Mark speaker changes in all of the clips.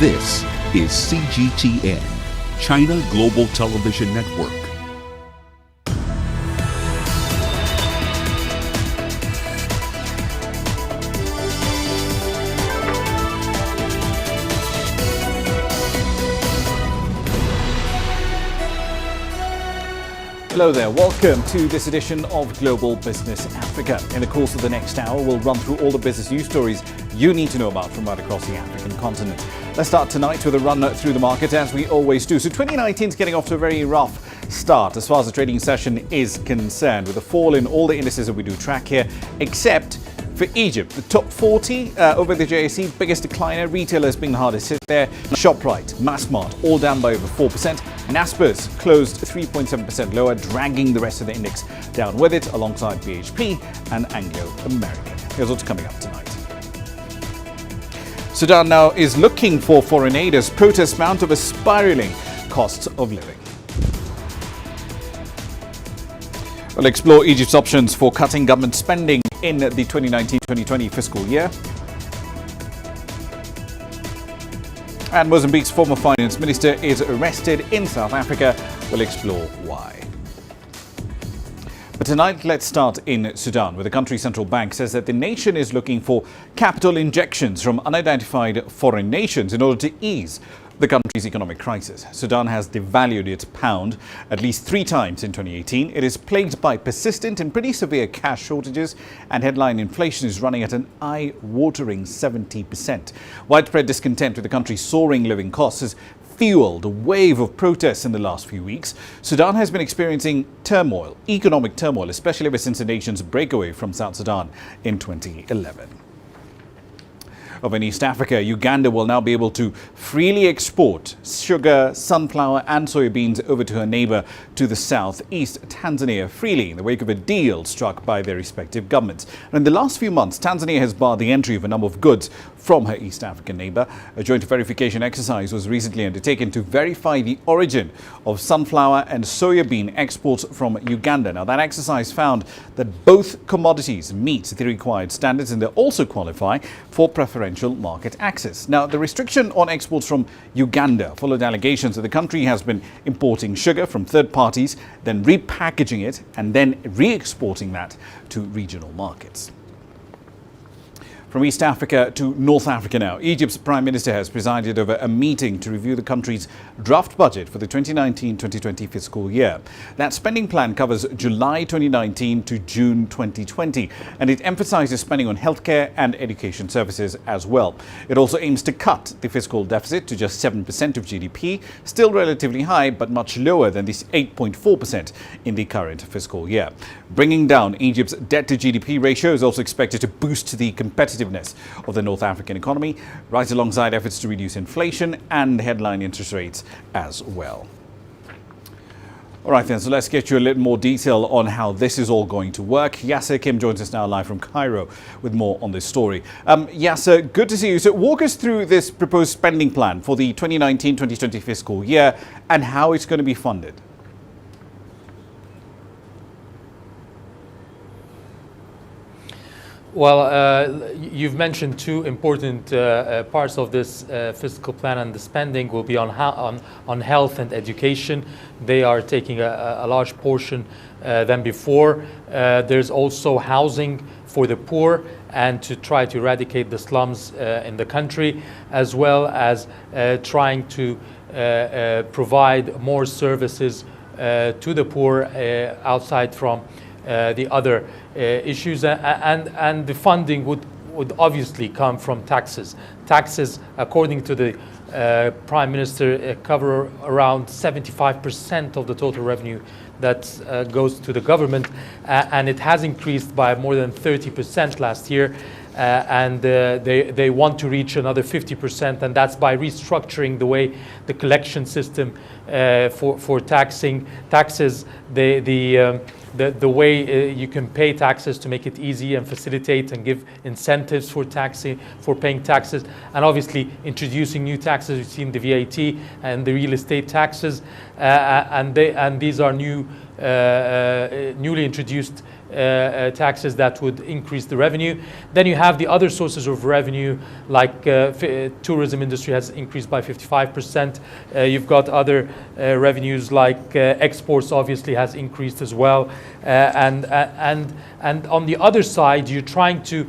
Speaker 1: This is CGTN, China Global Television Network.
Speaker 2: Hello there, welcome to this edition of Global Business Africa. In the course of the next hour, we'll run through all the business news stories you need to know about from right across the African continent. Let's start tonight with a run through the market, as we always do. So 2019 is getting off to a very rough start as far as the trading session is concerned, with a fall in all the indices that we do track here, except for Egypt. The top 40 over the JSE, biggest decliner, retailers being the hardest hit there. ShopRite, Massmart, all down by over 4%. Naspers closed 3.7% lower, dragging the rest of the index down with it, alongside BHP and Anglo American. Here's what's coming up tonight. Sudan now is looking for foreign aid as protests mount over spiraling costs of living. We'll explore Egypt's options for cutting government spending in the 2019-2020 fiscal year. And Mozambique's former finance minister is arrested in South Africa. We'll explore why. But tonight, let's start in Sudan, where the country's central bank says that the nation is looking for capital injections from unidentified foreign nations in order to ease the country's economic crisis. Sudan has devalued its pound at least 3 times in 2018. It is plagued by persistent and pretty severe cash shortages, and headline inflation is running at an eye-watering 70%. Widespread discontent with the country's soaring living costs has fueled a wave of protests in the last few weeks. Sudan has been experiencing turmoil, economic turmoil, especially ever since the nation's breakaway from South Sudan in 2011. Over in East Africa, Uganda will now be able to freely export sugar, sunflower and soybeans over to her neighbour to the southeast, Tanzania, freely in the wake of a deal struck by their respective governments. And in the last few months, Tanzania has barred the entry of a number of goods from her East African neighbour. A joint verification exercise was recently undertaken to verify the origin of sunflower and soybean exports from Uganda. Now, that exercise found that both commodities meet the required standards, and they also qualify for preferential market access. Now, the restriction on exports from Uganda followed allegations that the country has been importing sugar from third parties, then repackaging it and then re-exporting that to regional markets. From East Africa to North Africa now. Egypt's Prime Minister has presided over a meeting to review the country's draft budget for the 2019-2020 fiscal year. That spending plan covers July 2019 to June 2020, and it emphasizes spending on healthcare and education services as well. It also aims to cut the fiscal deficit to just 7% of GDP, still relatively high, but much lower than this 8.4% in the current fiscal year. Bringing down Egypt's debt to GDP ratio is also expected to boost the competitiveness of the North African economy, right alongside efforts to reduce inflation and headline interest rates as well. All right then, so let's get you a little more detail on how this is all going to work. Yasser Kim joins us now live from Cairo with more on this story. Yasser, good to see you. So walk us through this proposed spending plan for the 2019-2020 fiscal year and how it's going to be funded.
Speaker 3: Well, you've mentioned 2 important parts of this fiscal plan, and the spending will be on health and education. They are taking a large portion than before. There's also housing for the poor and to try to eradicate the slums in the country, as well as trying to provide more services to the poor outside from the other issues, and the funding would obviously come from taxes. Taxes, according to the Prime Minister, cover around 75% of the total revenue that goes to the government, and it has increased by more than 30% last year. And they want to reach another 50%, and that's by restructuring the way the collection system for taxes, the way you can pay taxes to make it easy and facilitate and give incentives for paying taxes, and obviously introducing new taxes. We've seen the VAT and the real estate taxes, and these are newly introduced taxes that would increase the revenue. Then you have the other sources of revenue, like tourism industry has increased by 55%. You've got other revenues like exports obviously has increased as well. And on the other side, you're trying to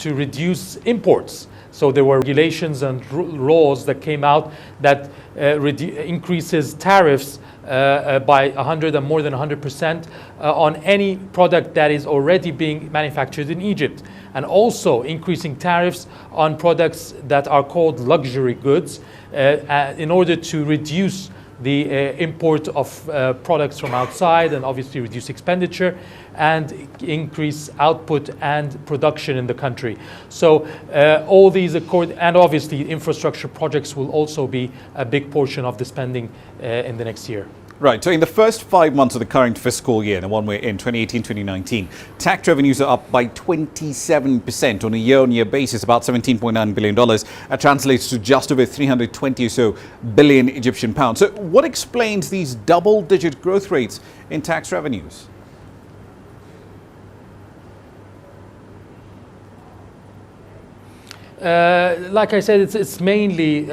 Speaker 3: reduce imports. So there were regulations and laws that came out that increases tariffs by 100 and more than 100% on any product that is already being manufactured in Egypt, and also increasing tariffs on products that are called luxury goods in order to reduce the import of products from outside, and obviously reduce expenditure and increase output and production in the country. So all these and obviously infrastructure projects will also be a big portion of the spending in the next year.
Speaker 2: Right, so in the first 5 months of the current fiscal year, the one we're in, 2018-2019, tax revenues are up by 27% on a year-on-year basis, about $17.9 billion. That translates to just over 320 or so billion Egyptian pounds. So what explains these double-digit growth rates in tax revenues?
Speaker 3: Like I said, it's mainly,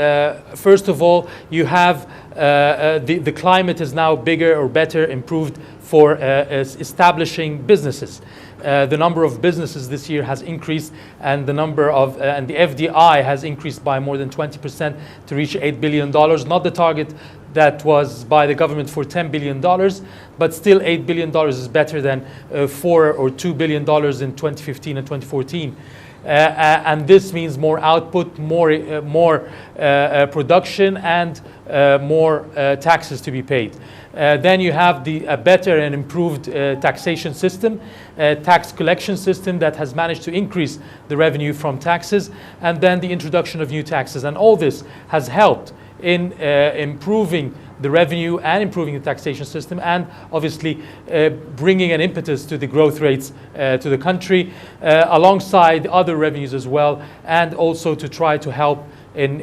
Speaker 3: first of all, you have the climate is now bigger or better improved for establishing businesses. The number of businesses this year has increased, and the number of and the FDI has increased by more than 20% to reach $8 billion. Not the target that was by the government for $10 billion, but still $8 billion is better than $4 or $2 billion in 2015 and 2014. And this means more output, more production, and more taxes to be paid. Then you have a better and improved taxation system, tax collection system that has managed to increase the revenue from taxes, and then the introduction of new taxes. And all this has helped in improving the revenue and improving the taxation system, and obviously bringing an impetus to the growth rates to the country, alongside other revenues as well, and also to try to help in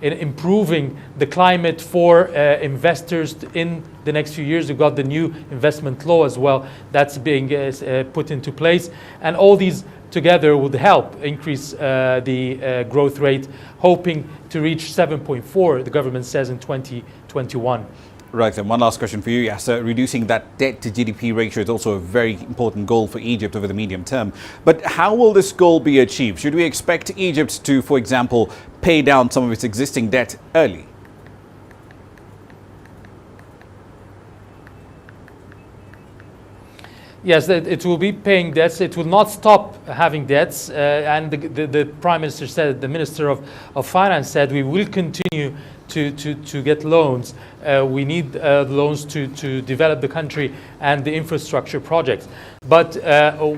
Speaker 3: improving the climate for investors in the next few years. We've got the new investment law as well that's being put into place, and all these together would help increase the growth rate, hoping to reach 7.4, the government says, in 2021.
Speaker 2: Right, then one last question for you, Yasser. Reducing that debt to GDP ratio is also a very important goal for Egypt over the medium term. But how will this goal be achieved? Should we expect Egypt to, for example, pay down some of its existing debt early?
Speaker 3: Yes, it will be paying debts. It will not stop having debts. And the Prime Minister said, the Minister of Finance said, we will continue to get loans. We need loans to develop the country and the infrastructure projects. But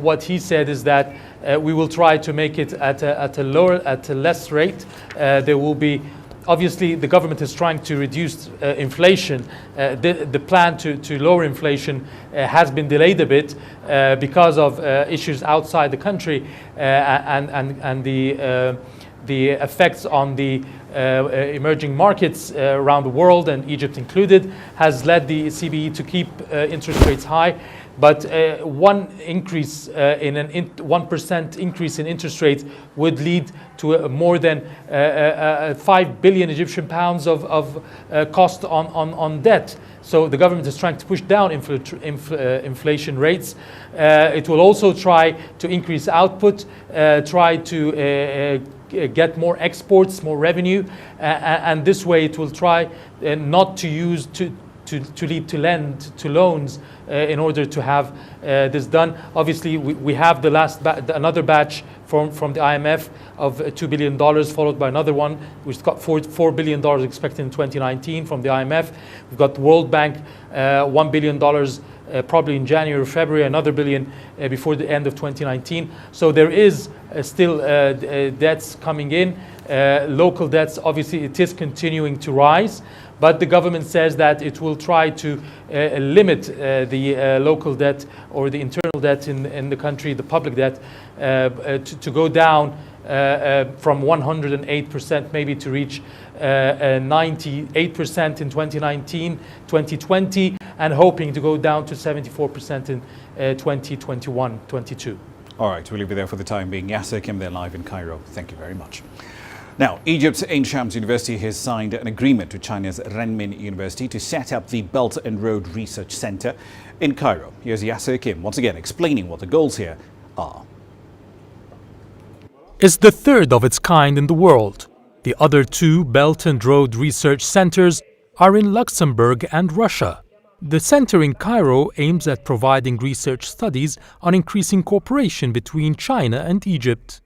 Speaker 3: what he said is that we will try to make it at a less rate. There will be, obviously, the government is trying to reduce inflation. The plan to lower inflation has been delayed a bit because of issues outside the country and the effects on the emerging markets around the world, and Egypt included, has led the CBE to keep interest rates high. But 1% increase in interest rates would lead to more than 5 billion Egyptian pounds of cost on debt. So the government is trying to push down inflation rates. It will also try to increase output, try to get more exports, more revenue, and this way it will try not to use to lead to lend to loans in order to have this done. Obviously, we have another batch from the IMF of $2 billion, followed by another one, which got $4 billion expected in 2019 from the IMF. We've got the World Bank, $1 billion probably in January or February, another billion before the end of 2019. So there is still debts coming in. Local debts, obviously, it is continuing to rise. But the government says that it will try to limit the local debt or the internal debt in the country, the public debt, to go down from 108% maybe to reach 98% in 2019, 2020, and hoping to go down to 74% in 2021-22.
Speaker 2: All right, we'll leave it there for the time being. Yasser Kim there live in Cairo. Thank you very much. Now, Egypt's Ain Shams University has signed an agreement with China's Renmin University to set up the Belt and Road Research Center in Cairo. Here's Yasser Kim once again explaining what the goals here are.
Speaker 3: It's the third of its kind in the world. The other two Belt and Road Research Centers are in Luxembourg and Russia. The center in Cairo aims at providing research studies on increasing cooperation between China and Egypt.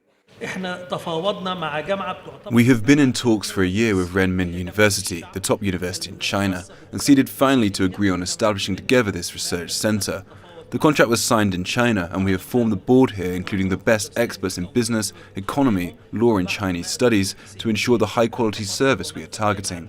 Speaker 4: We have been in talks for a year with Renmin University, the top university in China, and succeeded finally to agree on establishing together this research center. The contract was signed in China, and we have formed the board here, including the best experts in business, economy, law and Chinese studies, to ensure the high-quality service we are targeting.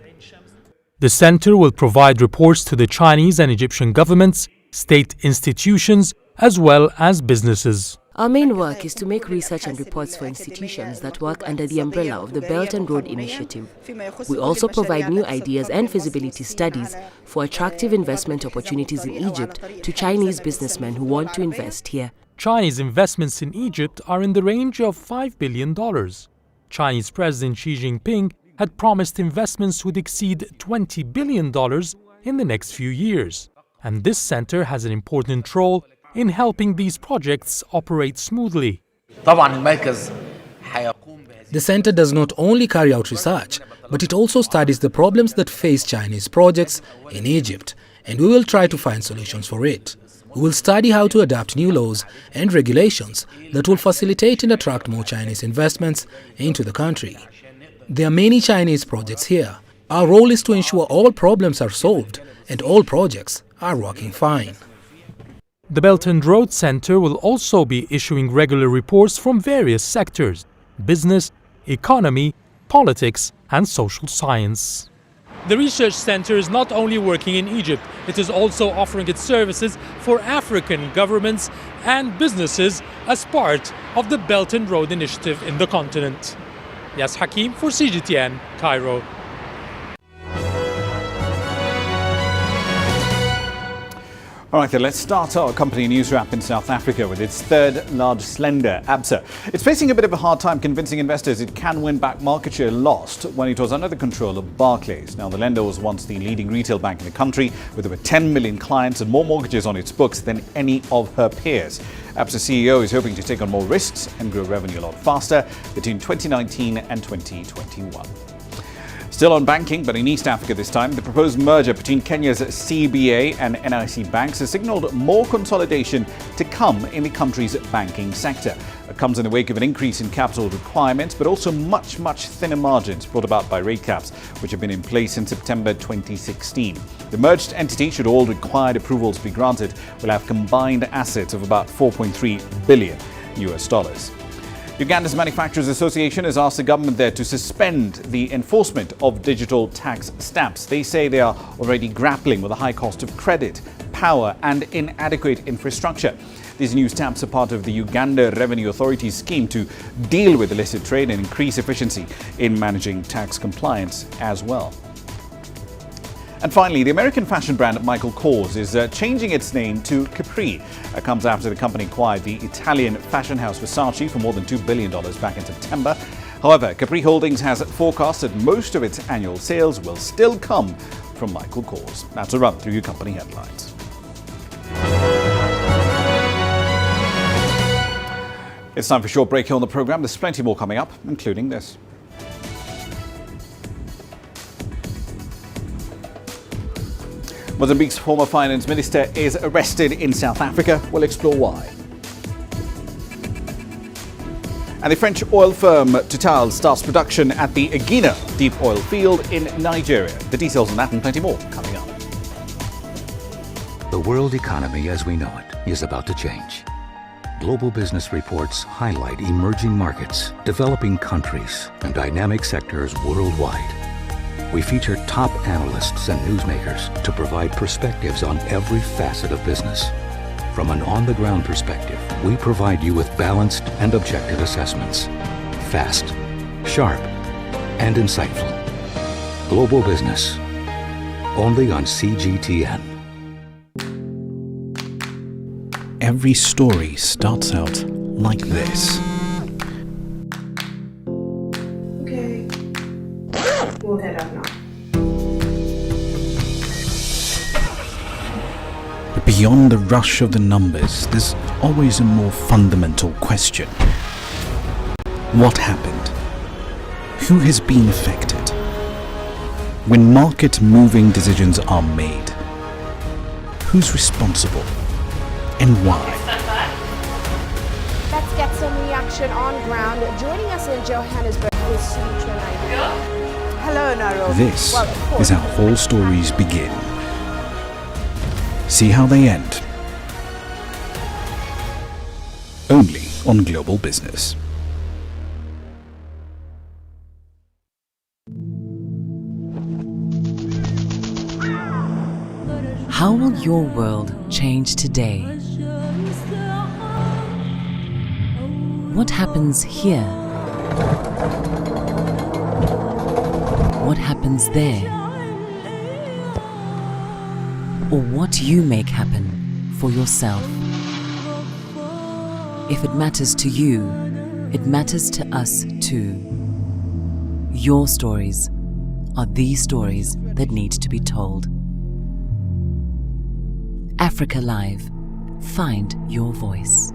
Speaker 3: The center will provide reports to the Chinese and Egyptian governments, state institutions, as well as businesses.
Speaker 5: Our main work is to make research and reports for institutions that work under the umbrella of the Belt and Road Initiative. We also provide new ideas and feasibility studies for attractive investment opportunities in Egypt to Chinese businessmen who want to invest here.
Speaker 3: Chinese investments in Egypt are in the range of $5 billion. Chinese President Xi Jinping had promised investments would exceed $20 billion in the next few years. And this center has an important role in helping these projects operate smoothly.
Speaker 6: The center does not only carry out research, but it also studies the problems that face Chinese projects in Egypt, and we will try to find solutions for it. We will study how to adapt new laws and regulations that will facilitate and attract more Chinese investments into the country. There are many Chinese projects here. Our role is to ensure all problems are solved and all projects are working fine.
Speaker 3: The Belt and Road Center will also be issuing regular reports from various sectors: business, economy, politics, and social science. The research center is not only working in Egypt, it is also offering its services for African governments and businesses as part of the Belt and Road Initiative in the continent. Yas Hakim for CGTN, Cairo.
Speaker 2: All right, then let's start our company news wrap in South Africa with its third largest lender, Absa. It's facing a bit of a hard time convincing investors it can win back market share lost when it was under the control of Barclays. Now, the lender was once the leading retail bank in the country with over 10 million clients and more mortgages on its books than any of her peers. Absa CEO is hoping to take on more risks and grow revenue a lot faster between 2019 and 2021. Still on banking, but in East Africa this time, the proposed merger between Kenya's CBA and NIC banks has signalled more consolidation to come in the country's banking sector. It comes in the wake of an increase in capital requirements, but also much thinner margins brought about by rate caps, which have been in place since September 2016. The merged entity, should all required approvals be granted, will have combined assets of about $4.3 billion. Uganda's Manufacturers Association has asked the government there to suspend the enforcement of digital tax stamps. They say they are already grappling with a high cost of credit, power and inadequate infrastructure. These new stamps are part of the Uganda Revenue Authority's scheme to deal with illicit trade and increase efficiency in managing tax compliance as well. And finally, the American fashion brand Michael Kors is changing its name to Capri. It comes after the company acquired the Italian fashion house Versace for more than $2 billion back in September. However, Capri Holdings has forecast that most of its annual sales will still come from Michael Kors. That's a run through your company headlines. It's time for a short break here on the program. There's plenty more coming up, including this. Mozambique's former finance minister is arrested in South Africa. We'll explore why. And the French oil firm Total starts production at the Egina deep oil field in Nigeria. The details on that and plenty more coming up.
Speaker 7: The world economy as we know it is about to change. Global business reports highlight emerging markets, developing countries, and dynamic sectors worldwide. We feature top analysts and newsmakers to provide perspectives on every facet of business. From an on-the-ground perspective, we provide you with balanced and objective assessments. Fast, sharp, and insightful. Global business. Only on CGTN.
Speaker 8: every story starts out like this.
Speaker 9: Okay. We'll head up now.
Speaker 8: But beyond the rush of the numbers, there's always a more fundamental question. What happened? Who has been affected? When market-moving decisions are made, who's responsible and why?
Speaker 10: Let's get some reaction on ground. Joining us in Johannesburg is Sutra Nyang. Hello, Nairobi.
Speaker 8: This is how all stories begin. See how they end. Only on Global Business.
Speaker 11: How will your world change today? What happens here? What happens there? Or what you make happen for yourself? If it matters to you, it matters to us too. Your stories are the stories that need to be told. Africa Live. Find your voice.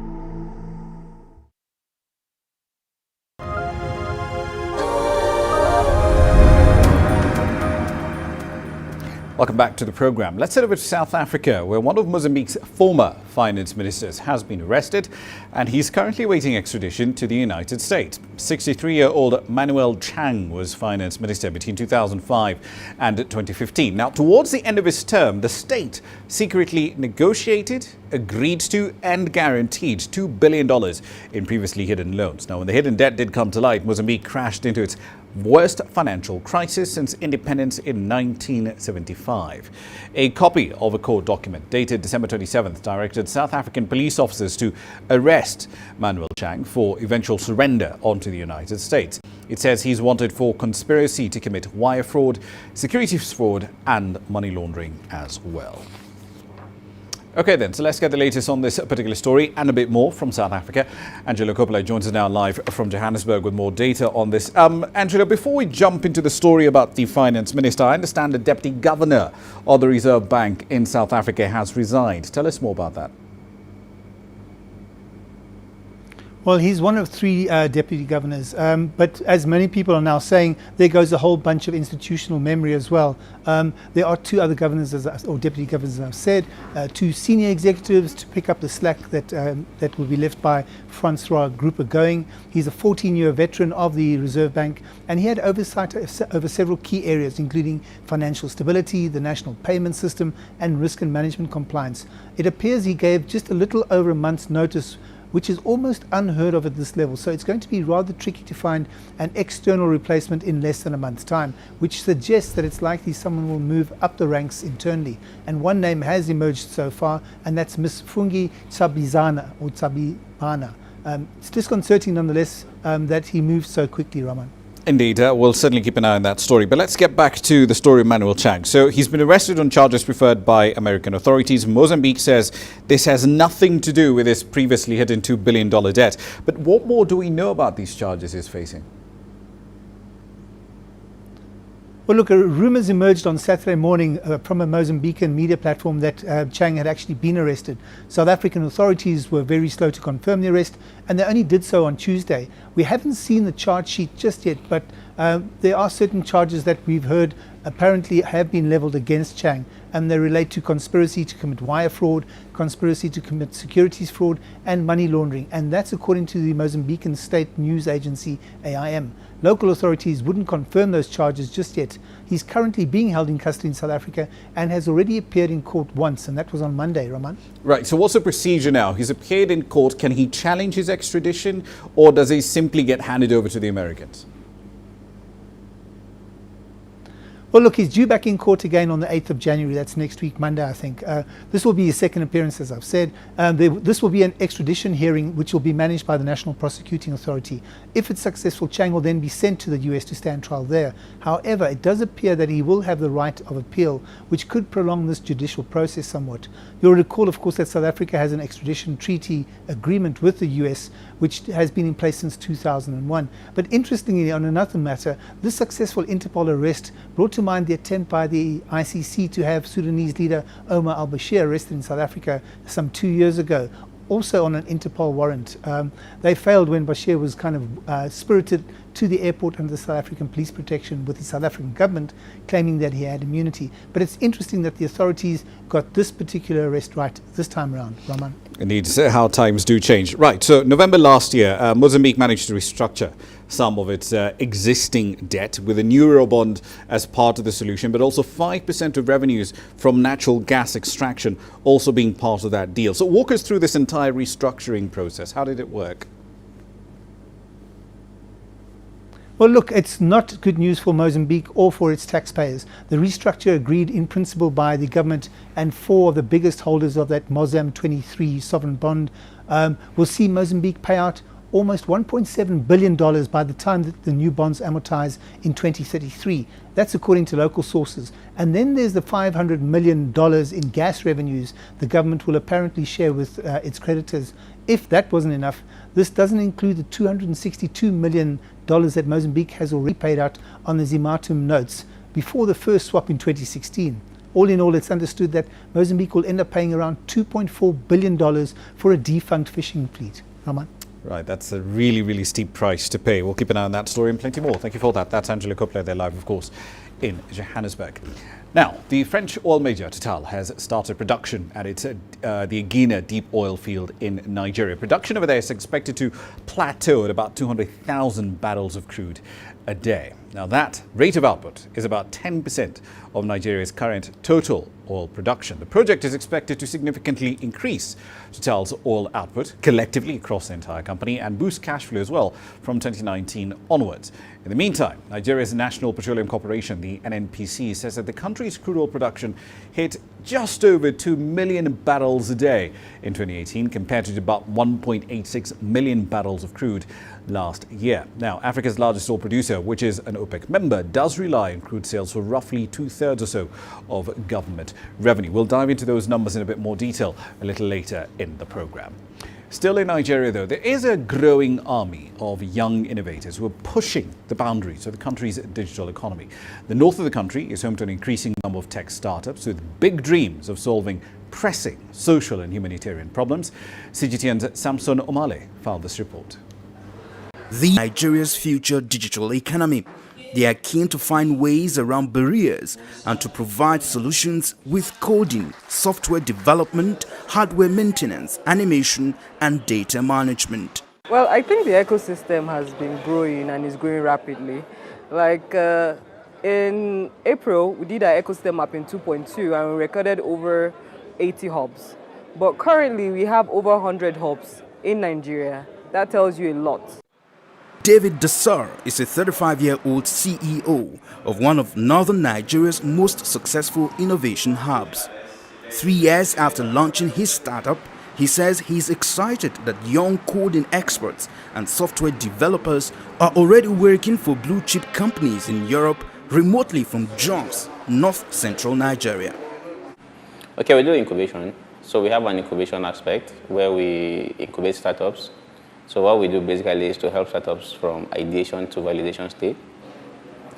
Speaker 2: Welcome back to the program. Let's head over to South Africa, where one of Mozambique's former finance ministers has been arrested, and he's currently awaiting extradition to the United States. 63-year-old Manuel Chang was finance minister between 2005 and 2015. Now, towards the end of his term, the state secretly negotiated, agreed to, and guaranteed $2 billion in previously hidden loans. Now, when the hidden debt did come to light, Mozambique crashed into its worst financial crisis since independence in 1975. A copy of a court document dated December 27th directed South African police officers to arrest Manuel Chang for eventual surrender onto the United States. It says he's wanted for conspiracy to commit wire fraud, securities fraud, and money laundering as well. Okay then, so let's get the latest on this particular story and a bit more from South Africa. Angela Coppola joins us now live from Johannesburg with more data on this. Angela, before we jump into the story about the finance minister, I understand the deputy governor of the Reserve Bank in South Africa has resigned. Tell us more about that.
Speaker 12: Well, he's one of three deputy governors, but as many people are now saying, there goes a whole bunch of institutional memory as well. There are two other governors, or deputy governors, as I've said, two senior executives to pick up the slack that will be left by Francois Groepe-Going. He's a 14-year veteran of the Reserve Bank, and he had oversight over several key areas, including financial stability, the national payment system, and risk and management compliance. It appears he gave just a little over a month's notice, which is almost unheard of at this level. So it's going to be rather tricky to find an external replacement in less than a month's time, which suggests that it's likely someone will move up the ranks internally. And one name has emerged so far, and that's Ms. Fungi Tsabizana, or Tsabimana. It's disconcerting nonetheless that he moved so quickly, Raman.
Speaker 2: Indeed, we'll certainly keep an eye on that story. But let's get back to the story of Manuel Chang. So he's been arrested on charges preferred by American authorities. Mozambique says this has nothing to do with his previously hidden $2 billion debt. But what more do we know about these charges he's facing?
Speaker 12: Well, look, rumours emerged on Saturday morning from a Mozambican media platform that Chang had actually been arrested. South African authorities were very slow to confirm the arrest, and they only did so on Tuesday. We haven't seen the charge sheet just yet, but there are certain charges that we've heard apparently have been levelled against Chang, and they relate to conspiracy to commit wire fraud, conspiracy to commit securities fraud, and money laundering. And that's according to the Mozambican state news agency AIM. Local authorities wouldn't confirm those charges just yet. He's currently being held in custody in South Africa and has already appeared in court once, and that was on Monday, Raman.
Speaker 2: Right, so what's the procedure now? He's appeared in court. Can he challenge his extradition, or does he simply get handed over to the Americans?
Speaker 12: Well, look, he's due back in court again on the 8th of January. That's next week, Monday, I think. This will be his second appearance, as I've said. This will be an extradition hearing, which will be managed by the National Prosecuting Authority. If it's successful, Chang will then be sent to the US to stand trial there. However, it does appear that he will have the right of appeal, which could prolong this judicial process somewhat. You'll recall, of course, that South Africa has an extradition treaty agreement with the US, which has been in place since 2001. But interestingly, on another matter, this successful Interpol arrest brought to mind the attempt by the ICC to have Sudanese leader Omar al-Bashir arrested in South Africa some 2 years ago, also on an Interpol warrant. They failed when Bashir was kind of spirited to the airport under the South African police protection with the South African government claiming that he had immunity. But it's interesting that the authorities got this particular arrest right this time around. Ramah.
Speaker 2: Indeed, how times do change. Right, so November last year, Mozambique managed to restructure some of its existing debt with a new Eurobond as part of the solution, but also 5% of revenues from natural gas extraction also being part of that deal. So walk us through this entire restructuring process. How did it work?
Speaker 12: Well, look, it's not good news for Mozambique or for its taxpayers. The restructure agreed in principle by the government and 4 of the biggest holders of that Mozam 23 sovereign bond will see Mozambique pay out almost $1.7 billion by the time that the new bonds amortize in 2033. That's according to local sources. And then there's the $500 million in gas revenues the government will apparently share with its creditors. If that wasn't enough, this doesn't include the $262 million that Mozambique has already paid out on the Zimatum notes before the first swap in 2016. All in all, it's understood that Mozambique will end up paying around $2.4 billion for a defunct fishing fleet. Ramah.
Speaker 2: Right, that's a really, really steep price to pay. We'll keep an eye on that story and plenty more. Thank you for that. That's Angela Copeland there live, of course, in Johannesburg. Now, the French oil major Total has started production at its the Egina deep oil field in Nigeria. Production over there is expected to plateau at about 200,000 barrels of crude a day. Now, that rate of output is about 10% of Nigeria's current total oil production. The project is expected to significantly increase Total's oil output collectively across the entire company and boost cash flow as well from 2019 onwards. In the meantime, Nigeria's National Petroleum Corporation, the NNPC, says that the country's crude oil production hit just over 2 million barrels a day in 2018 compared to about 1.86 million barrels of crude last year. Now, Africa's largest oil producer, which is an OPEC member, does rely on crude sales for roughly 2/3 or so of government revenue. We'll dive into those numbers in a bit more detail a little later in the program. Still in Nigeria, though, there is a growing army of young innovators who are pushing the boundaries of the country's digital economy. The north of the country is home to an increasing number of tech startups with big dreams of solving pressing social and humanitarian problems. CGTN's Samson Omale filed this report.
Speaker 13: Nigeria's future digital economy. They are keen to find ways around barriers and to provide solutions with coding, software development, hardware maintenance, animation, and data management.
Speaker 14: Well, I think the ecosystem has been growing and is growing rapidly. Like in April, we did our ecosystem map in 2.2 and we recorded over 80 hubs. But currently, we have over 100 hubs in Nigeria. That tells you a lot.
Speaker 13: David Dasar is a 35-year-old CEO of one of northern Nigeria's most successful innovation hubs. 3 years after launching his startup, he says he's excited that young coding experts and software developers are already working for blue-chip companies in Europe remotely from Jos, north-central Nigeria.
Speaker 15: Okay, we do incubation. So we have an incubation aspect where we incubate startups. So what we do basically is to help startups from ideation to validation state.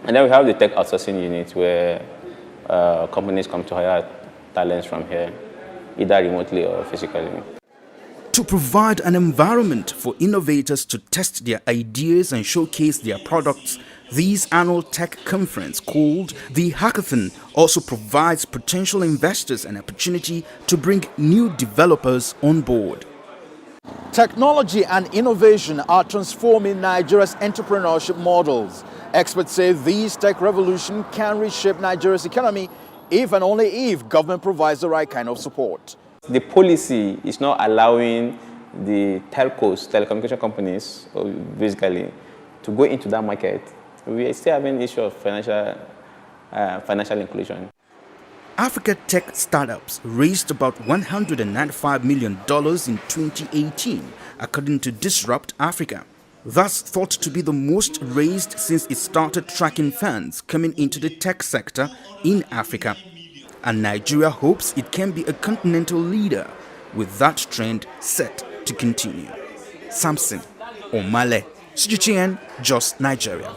Speaker 15: And then we have the tech outsourcing unit where companies come to hire talents from here, either remotely or physically.
Speaker 13: To provide an environment for innovators to test their ideas and showcase their products, this annual tech conference called the Hackathon also provides potential investors an opportunity to bring new developers on board.
Speaker 16: Technology and innovation are transforming Nigeria's entrepreneurship models. Experts say this tech revolution can reshape Nigeria's economy if and only if government provides the right kind of support.
Speaker 15: The policy is not allowing the telcos, telecommunication companies, basically, to go into that market. We are still having an issue of financial financial inclusion.
Speaker 13: Africa tech startups raised about $195 million in 2018, according to Disrupt Africa. Thus thought to be the most raised since it started tracking funds coming into the tech sector in Africa. And Nigeria hopes it can be a continental leader, with that trend set to continue. Samson Omale, CGTN, Jos, Nigeria.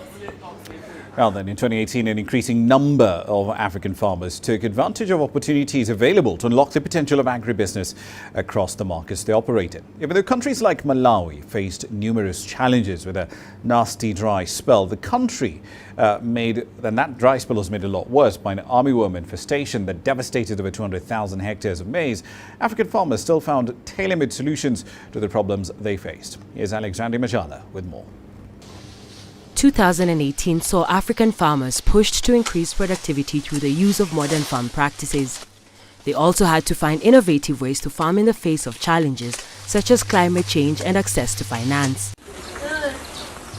Speaker 2: Well then, in 2018, an increasing number of African farmers took advantage of opportunities available to unlock the potential of agribusiness across the markets they operate in. Even though countries like Malawi faced numerous challenges with a nasty dry spell, the country that dry spell was made a lot worse by an armyworm infestation that devastated over 200,000 hectares of maize. African farmers still found tailor-made solutions to the problems they faced. Here's Alexandria Majala with more.
Speaker 5: 2018 saw African farmers pushed to increase productivity through the use of modern farm practices. They also had to find innovative ways to farm in the face of challenges such as climate change and access to finance.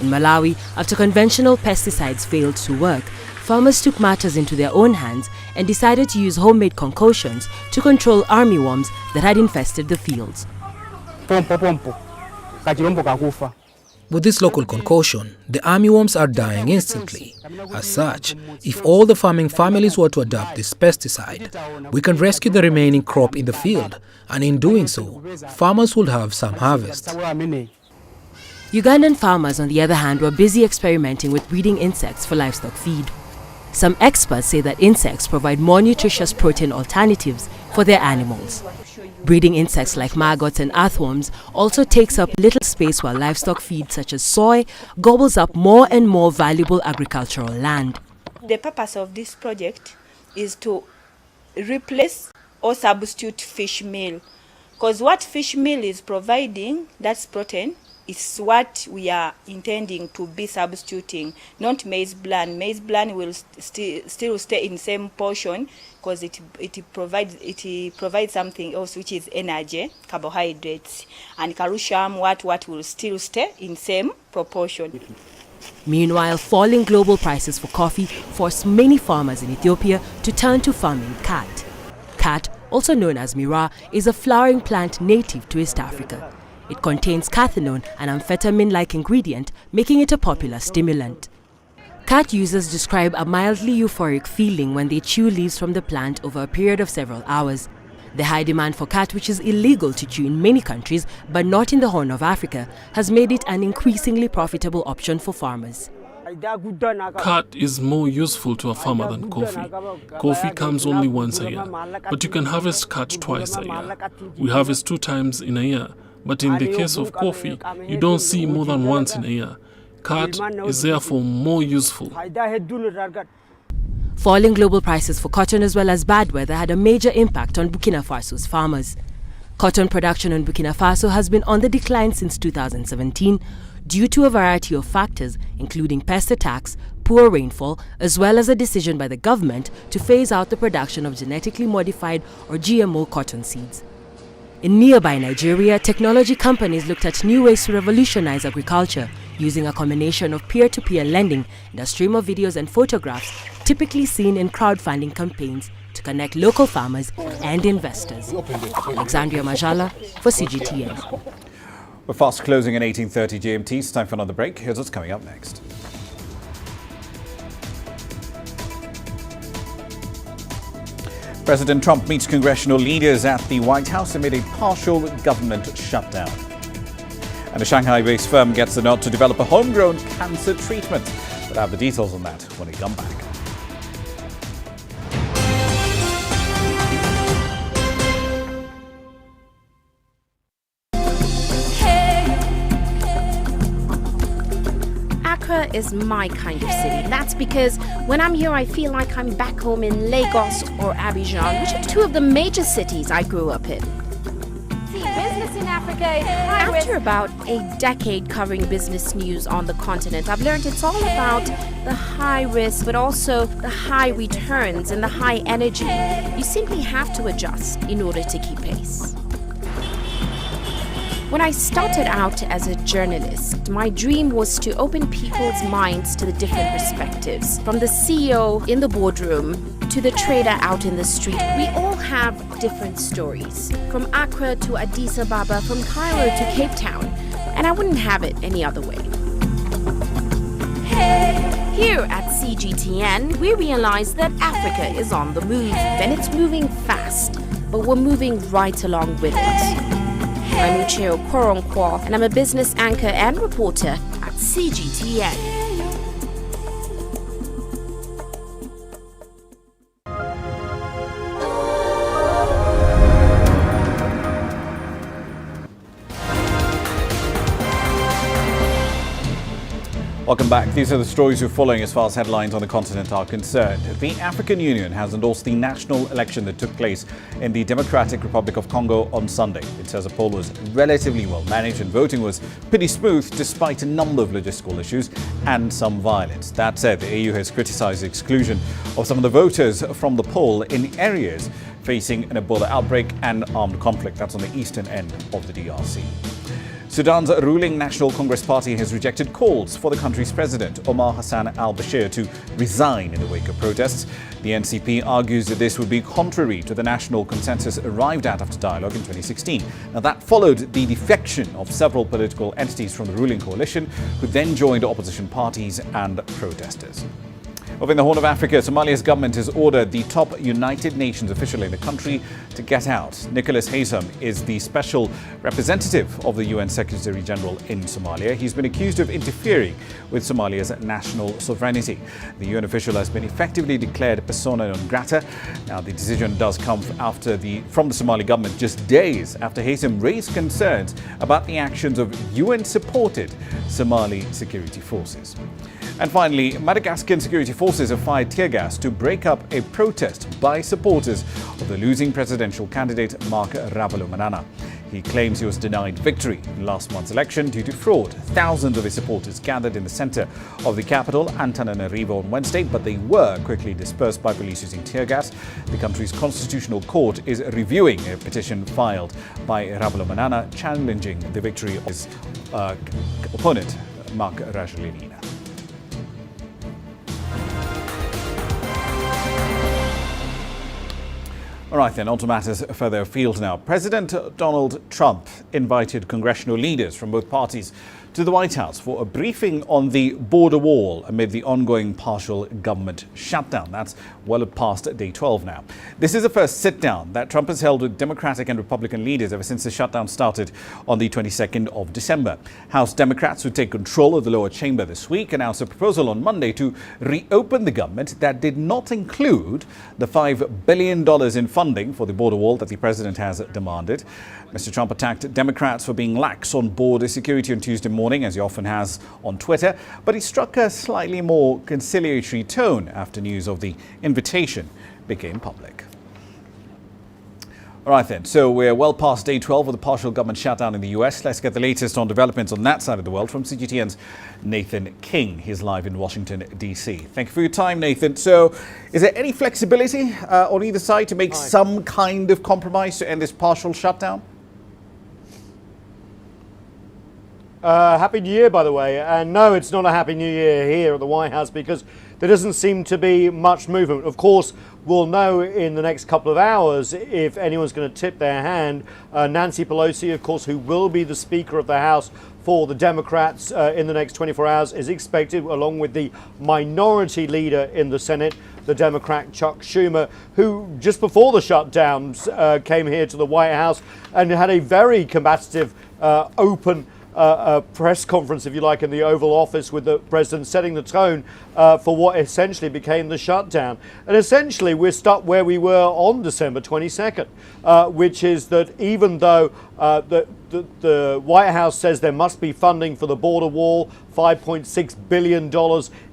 Speaker 5: In Malawi, after conventional pesticides failed to work, farmers took matters into their own hands and decided to use homemade concoctions to control armyworms that had infested the fields.
Speaker 6: With this local concoction, the armyworms are dying instantly. As such, if all the farming families were to adopt this pesticide, we can rescue the remaining crop in the field, and in doing so, farmers would have some harvest.
Speaker 5: Ugandan farmers, on the other hand, were busy experimenting with breeding insects for livestock feed. Some experts say that insects provide more nutritious protein alternatives for their animals. Breeding insects like maggots and earthworms also takes up little space, while livestock feed such as soy gobbles up more and more valuable agricultural land.
Speaker 17: The purpose of this project is to replace or substitute fish meal, because what fish meal is providing, that's protein, is what we are intending to be substituting, not maize bran. Maize bran will still stay in same portion because it provides something else, which is energy, carbohydrates, and calcium, what will still stay in same proportion.
Speaker 5: Meanwhile, falling global prices for coffee forced many farmers in Ethiopia to turn to farming khat. Khat, also known as mira, is a flowering plant native to East Africa. It contains cathinone, an amphetamine-like ingredient, making it a popular stimulant. Khat users describe a mildly euphoric feeling when they chew leaves from the plant over a period of several hours. The high demand for khat, which is illegal to chew in many countries but not in the Horn of Africa, has made it an increasingly profitable option for farmers.
Speaker 18: Khat is more useful to a farmer than coffee. Coffee comes only once a year, but you can harvest khat twice a year. We harvest 2 times in a year. But in the case of coffee, you don't see more than once in a year. Khat is therefore more useful.
Speaker 5: Falling global prices for cotton as well as bad weather had a major impact on Burkina Faso's farmers. Cotton production in Burkina Faso has been on the decline since 2017 due to a variety of factors, including pest attacks, poor rainfall, as well as a decision by the government to phase out the production of genetically modified or GMO cotton seeds. In nearby Nigeria, technology companies looked at new ways to revolutionize agriculture using a combination of peer-to-peer lending and a stream of videos and photographs typically seen in crowdfunding campaigns to connect local farmers and investors. Alexandria Majala for CGTN.
Speaker 2: We're fast closing at 18:30 GMT. It's time for another break. Here's what's coming up next. President Trump meets congressional leaders at the White House amid a partial government shutdown. And a Shanghai-based firm gets the nod to develop a homegrown cancer treatment. We'll have the details on that when we come back.
Speaker 19: Accra is my kind of city. That's because when I'm here, I feel like I'm back home in Lagos or Abidjan, which are 2 of the major cities I grew up in.
Speaker 20: Business in Africa is
Speaker 19: After about a decade covering business news on the continent, I've learned it's all about the high risk, but also the high returns and the high energy. You simply have to adjust in order to keep pace. When I started out as a journalist, my dream was to open people's minds to the different perspectives. From the CEO in the boardroom to the trader out in the street, we all have different stories. From Accra to Addis Ababa, from Cairo to Cape Town. And I wouldn't have it any other way. Here at CGTN, we realize that Africa is on the move, and it's moving fast, but we're moving right along with it. I'm Ucheo Koronkwo, and I'm a business anchor and reporter at CGTN.
Speaker 2: Welcome back. These are the stories we're following as far as headlines on the continent are concerned. The African Union has endorsed the national election that took place in the Democratic Republic of Congo on Sunday. It says the poll was relatively well managed and voting was pretty smooth despite a number of logistical issues and some violence. That said, the AU has criticized the exclusion of some of the voters from the poll in areas facing an Ebola outbreak and armed conflict. That's on the eastern end of the DRC. Sudan's ruling National Congress Party has rejected calls for the country's president, Omar Hassan al-Bashir, to resign in the wake of protests. The NCP argues that this would be contrary to the national consensus arrived at after dialogue in 2016. Now, that followed the defection of several political entities from the ruling coalition, who then joined opposition parties and protesters. Over in the Horn of Africa, Somalia's government has ordered the top United Nations official in the country to get out. Nicholas Haysom is the special representative of the UN Secretary General in Somalia. He's been accused of interfering with Somalia's national sovereignty. The UN official has been effectively declared persona non grata. Now, the decision does come from the Somali government just days after Haysom raised concerns about the actions of UN-supported Somali security forces. And finally, Madagascan security forces have fired tear gas to break up a protest by supporters of the losing presidential candidate Marc Ravalomanana. He claims he was denied victory in last month's election due to fraud. Thousands of his supporters gathered in the center of the capital, Antananarivo, on Wednesday, but they were quickly dispersed by police using tear gas. The country's constitutional court is reviewing a petition filed by Ravalomanana challenging the victory of his opponent, Marc Rajoelina. All right, then, on to matters further afield now. President Donald Trump invited congressional leaders from both parties to the White House for a briefing on the border wall amid the ongoing partial government shutdown. That's well past day 12 now. This is the first sit-down that Trump has held with Democratic and Republican leaders ever since the shutdown started on the 22nd of December. House Democrats, who take control of the lower chamber this week, announced a proposal on Monday to reopen the government that did not include the $5 billion in funding for the border wall that the president has demanded. Mr. Trump attacked Democrats for being lax on border security on Tuesday morning, as he often has on Twitter, but he struck a slightly more conciliatory tone after news of the invitation became public. All right then, so we're well past day 12 of the partial government shutdown in the US. Let's get the latest on developments on that side of the world from CGTN's Nathan King. He's live in Washington, D.C. Thank you for your time, Nathan. So is there any flexibility on either side to make some kind of compromise to end this partial shutdown?
Speaker 21: Happy New Year, by the way. And no, it's not a Happy New Year here at the White House because there doesn't seem to be much movement. Of course, we'll know in the next couple of hours if anyone's going to tip their hand. Nancy Pelosi, of course, who will be the Speaker of the House for the Democrats in the next 24 hours, is expected, along with the minority leader in the Senate, the Democrat Chuck Schumer, who just before the shutdowns came here to the White House and had a very combative, open a press conference, if you like, in the Oval Office with the president setting the tone for what essentially became the shutdown. And essentially we're stuck where we were on December 22nd, which is that even though the White House says there must be funding for the border wall, $5.6 billion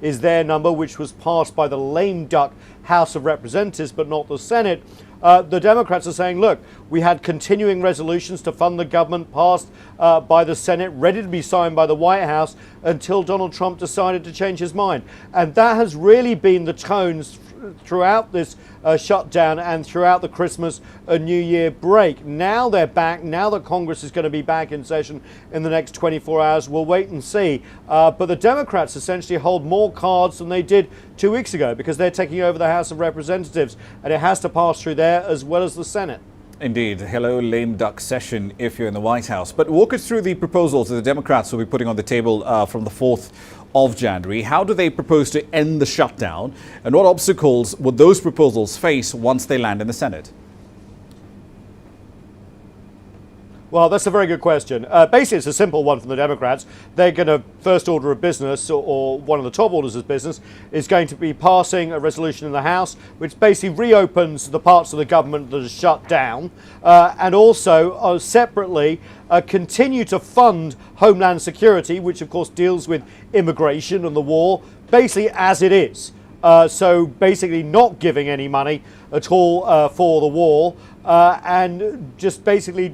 Speaker 21: is their number, which was passed by the lame duck House of Representatives, but not the Senate. The Democrats are saying, look, we had continuing resolutions to fund the government passed by the Senate, ready to be signed by the White House until Donald Trump decided to change his mind. And that has really been the tones throughout this shutdown and throughout the Christmas and New Year break. Now they're back. Now that Congress is going to be back in session in the next 24 hours. We'll wait and see. But the Democrats essentially hold more cards than they did 2 weeks ago because they're taking over the House of Representatives, and it has to pass through there as well as the Senate.
Speaker 2: Indeed. Hello, lame duck session if you're in the White House. But walk us through the proposals that the Democrats will be putting on the table from the 4th of January. How do they propose to end the shutdown? And what obstacles would those proposals face once they land in the Senate?
Speaker 21: Well, that's a very good question. Basically, it's a simple one from the Democrats. They're going to, first order of business, or one of the top orders of business, is going to be passing a resolution in the House, which basically reopens the parts of the government that are shut down, and also separately continue to fund Homeland Security, which of course deals with immigration and the war, basically as it is. So basically not giving any money at all for the war, and just basically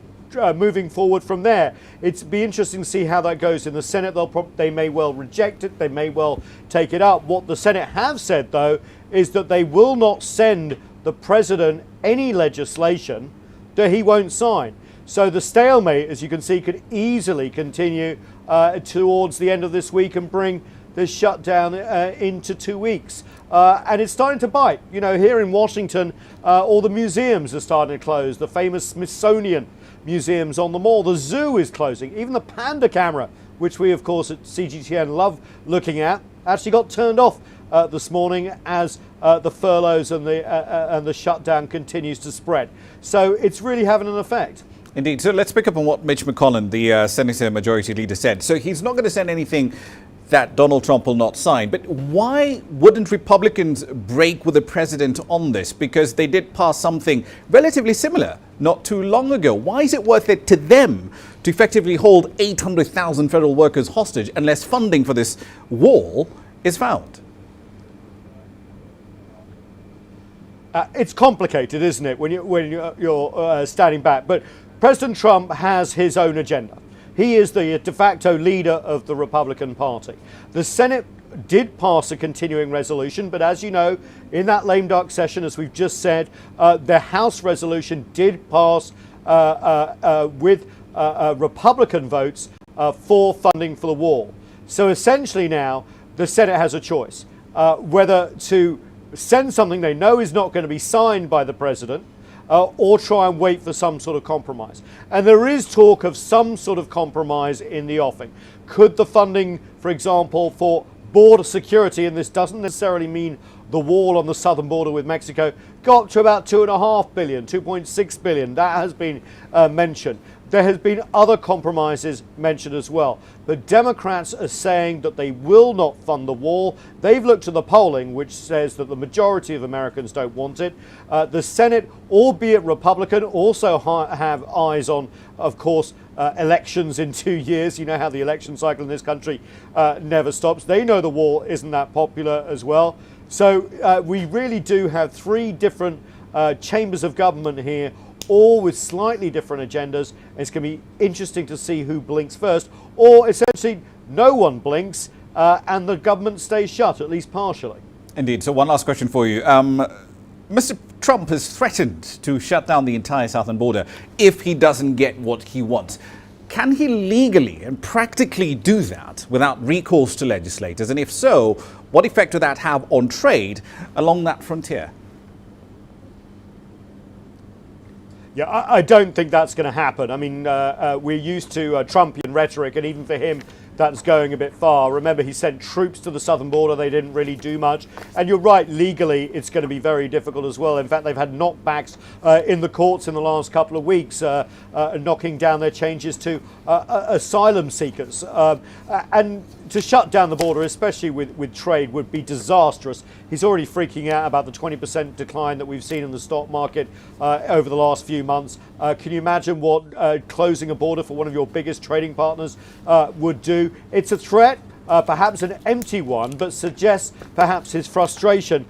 Speaker 21: moving forward from there. It'd be interesting to see how that goes in the Senate. They may well reject it. They may well take it up. What the Senate have said, though, is that they will not send the president any legislation that he won't sign. So the stalemate, as you can see, could easily continue towards the end of this week and bring the shutdown into 2 weeks. And it's starting to bite. You know, here in Washington, all the museums are starting to close. The famous Smithsonian museums on the Mall. The zoo is closing. Even the panda camera, which we, of course, at CGTN love looking at, actually got turned off this morning as the furloughs and the shutdown continues to spread. So it's really having an effect.
Speaker 2: Indeed. So let's pick up on what Mitch McConnell, the Senate Majority Leader, said. So he's not going to send anything that Donald Trump will not sign. But why wouldn't Republicans break with the president on this? Because they did pass something relatively similar not too long ago. Why is it worth it to them to effectively hold 800,000 federal workers hostage unless funding for this wall is found?
Speaker 21: It's complicated, isn't it, when you're standing back? But President Trump has his own agenda. He is the de facto leader of the Republican Party. The Senate did pass a continuing resolution, but as you know, in that lame duck session, as we've just said, the House resolution did pass with Republican votes for funding for the wall. So essentially now, the Senate has a choice, whether to send something they know is not going to be signed by the president, or try and wait for some sort of compromise. And there is talk of some sort of compromise in the offing. Could the funding, for example, for border security, and this doesn't necessarily mean the wall on the southern border with Mexico, got up to about $2.5 billion, $2.6 billion. That has been mentioned. There has been other compromises mentioned as well. But Democrats are saying that they will not fund the wall. They've looked at the polling, which says that the majority of Americans don't want it. The Senate, albeit Republican, also have eyes on, of course, elections in 2 years. You know how the election cycle in this country never stops. They know the wall isn't that popular as well. So we really do have three different chambers of government here, all with slightly different agendas. It's going to be interesting to see who blinks first, or essentially no one blinks and the government stays shut, at least partially.
Speaker 2: Indeed. So one last question for you. Mr. Trump has threatened to shut down the entire southern border if he doesn't get what he wants. Can he legally and practically do that without recourse to legislators? And if so, what effect would that have on trade along that frontier?
Speaker 21: Yeah, I don't think that's going to happen. I mean, we're used to Trumpian rhetoric, and even for him, that's going a bit far. Remember, he sent troops to the southern border. They didn't really do much. And you're right, legally, it's going to be very difficult as well. In fact, they've had knockbacks in the courts in the last couple of weeks, knocking down their changes to asylum seekers. And to shut down the border, especially with trade, would be disastrous. He's already freaking out about the 20% decline that we've seen in the stock market over the last few months. Can you imagine what closing a border for one of your biggest trading partners would do? It's a threat, perhaps an empty one, but suggests perhaps his frustration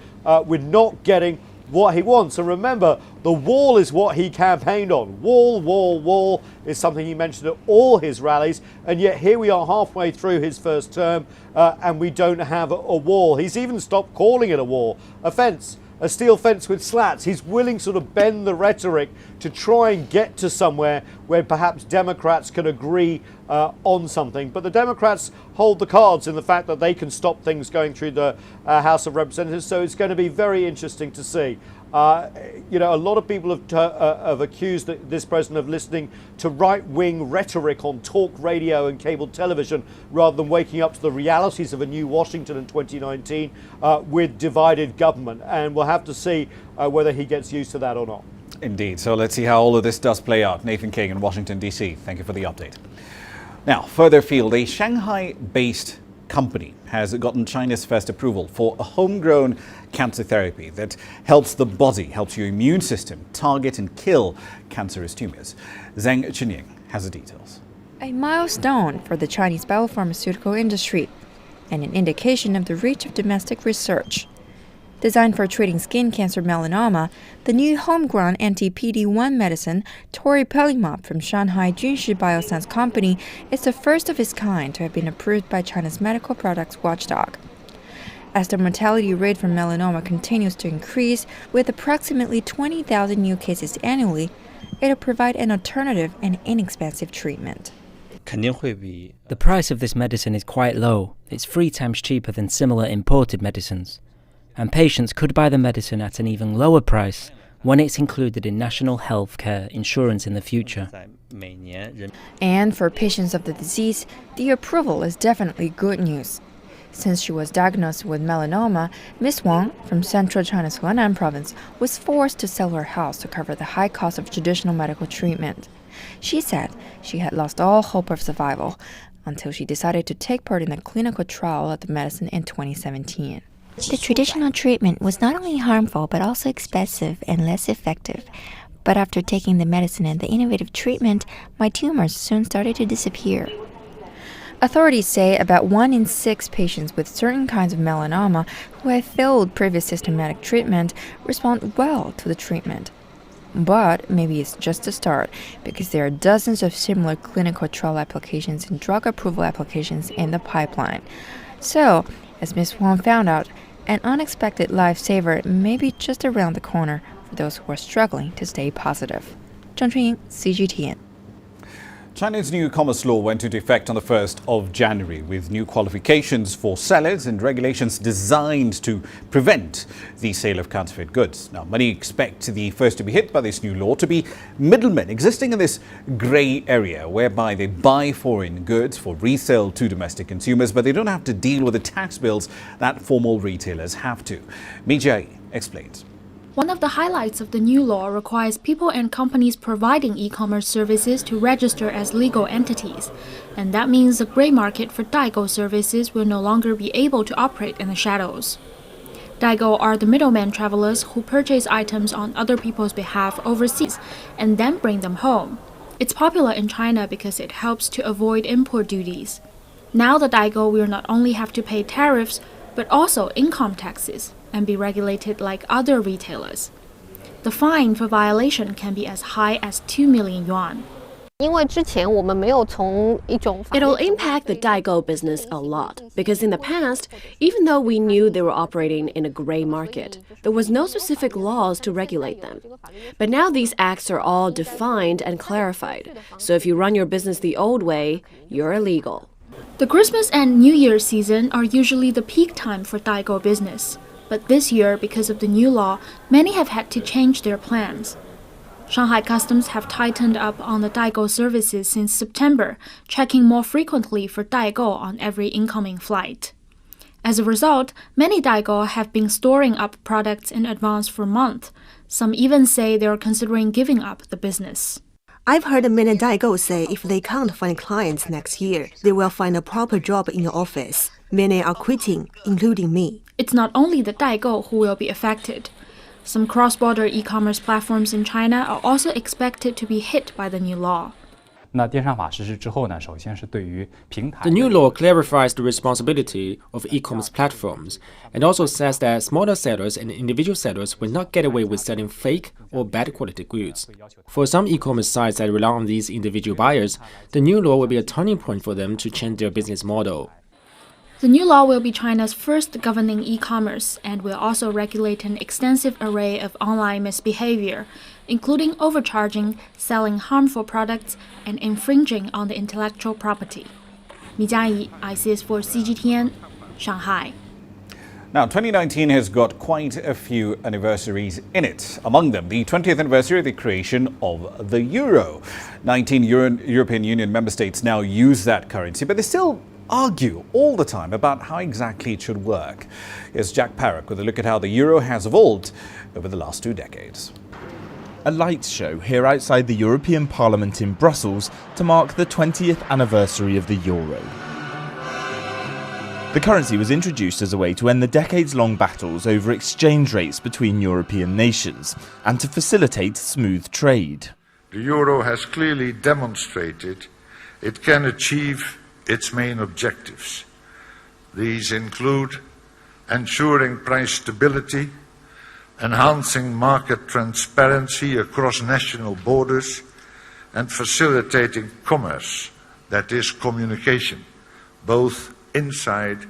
Speaker 21: with not getting what he wants. And remember, the wall is what he campaigned on. Wall, wall, wall is something he mentioned at all his rallies. And yet here we are halfway through his first term and we don't have a wall. He's even stopped calling it a wall. A fence. a steel fence with slats. He's willing to sort of bend the rhetoric to try and get to somewhere where perhaps Democrats can agree on something. But the Democrats hold the cards in the fact that they can stop things going through the House of Representatives. So it's going to be very interesting to see. You know, a lot of people have accused this president of listening to right-wing rhetoric on talk radio and cable television rather than waking up to the realities of a new Washington in 2019 with divided government. And we'll have to see whether he gets used to that or not.
Speaker 2: Indeed. So let's see how all of this does play out. Nathan King in Washington, D.C. Thank you for the update. Now, further afield, a Shanghai-based company has gotten China's first approval for a homegrown cancer therapy that helps the body, helps your immune system target and kill cancerous tumors. Zhang Chunying has the details.
Speaker 1: A milestone for the Chinese biopharmaceutical industry and an indication of the reach of domestic research. Designed for treating skin cancer melanoma, the new homegrown anti-PD-1 medicine, toripalimab from Shanghai Junshi Bioscience Company, is the first of its kind to have been approved by China's medical products watchdog. As the mortality rate from melanoma continues to increase, with approximately 20,000 new cases annually, it'll provide an alternative and inexpensive treatment.
Speaker 22: The price of this medicine is quite low. It's 3 times cheaper than similar imported medicines. And patients could buy the medicine at an even lower price when it's included in national health care insurance in the future.
Speaker 1: And for patients of the disease, the approval is definitely good news. Since she was diagnosed with melanoma, Ms. Wang from central China's Henan province was forced to sell her house to cover the high cost of traditional medical treatment. She said she had lost all hope of survival until she decided to take part in the clinical trial of the medicine in 2017.
Speaker 23: The traditional treatment was not only harmful but also expensive and less effective. But after taking the medicine and the innovative treatment, my tumors soon started to disappear.
Speaker 1: Authorities say about 1 in 6 patients with certain kinds of melanoma who have failed previous systematic treatment respond well to the treatment. But maybe it's just a start, because there are dozens of similar clinical trial applications and drug approval applications in the pipeline. So, as Ms. Wang found out, an unexpected lifesaver may be just around the corner for those who are struggling to stay positive. Zhang Chunying, CGTN.
Speaker 2: China's new commerce law went into effect on the 1st of January with new qualifications for sellers and regulations designed to prevent the sale of counterfeit goods. Now, many expect the first to be hit by this new law to be middlemen existing in this grey area whereby they buy foreign goods for resale to domestic consumers, but they don't have to deal with the tax bills that formal retailers have to. Mijai explains.
Speaker 24: One of the highlights of the new law requires people and companies providing e-commerce services to register as legal entities, and that means the gray market for Daigou services will no longer be able to operate in the shadows. Daigou are the middlemen travelers who purchase items on other people's behalf overseas and then bring them home. It's popular in China because it helps to avoid import duties. Now the Daigou will not only have to pay tariffs, but also income taxes, and be regulated like other retailers. The fine for violation can be as high as 2 million yuan.
Speaker 25: It'll impact the Daigou business a lot, because in the past, even though we knew they were operating in a gray market, there was no specific laws to regulate them. But now these acts are all defined and clarified, so if you run your business the old way, you're illegal.
Speaker 24: The Christmas and New Year season are usually the peak time for Daigou business. But this year, because of the new law, many have had to change their plans. Shanghai Customs have tightened up on the Daigou services since September, checking more frequently for Daigou on every incoming flight. As a result, many Daigou have been storing up products in advance for months. Some even say they are considering giving up the business.
Speaker 26: I've heard many Daigou say if they can't find clients next year, they will find a proper job in the office. Many are quitting, including me.
Speaker 24: It's not only the Daigou who will be affected. Some cross-border e-commerce platforms in China are also expected to be hit by the new law.
Speaker 27: The new law clarifies the responsibility of e-commerce platforms and also says that smaller sellers and individual sellers will not get away with selling fake or bad quality goods. For some e-commerce sites that rely on these individual buyers, the new law will be a turning point for them to change their business model.
Speaker 24: The new law will be China's first governing e-commerce and will also regulate an extensive array of online misbehavior, including overcharging, selling harmful products, and infringing on the intellectual property. Mi Jiayi, ICS for CGTN, Shanghai.
Speaker 2: Now, 2019 has got quite a few anniversaries in it. Among them, the 20th anniversary of the creation of the euro. 19 European Union member states now use that currency, but they still argue all the time about how exactly it should work. Here's Jack Parrock with a look at how the euro has evolved over the last 2 decades.
Speaker 3: A lights show here outside the European Parliament in Brussels to mark the 20th anniversary of the euro. The currency was introduced as a way to end the decades-long battles over exchange rates between European nations and to facilitate smooth trade.
Speaker 4: The euro has clearly demonstrated it can achieve its main objectives. These include ensuring price stability, enhancing market transparency across national borders, and facilitating commerce, that is, communication, both inside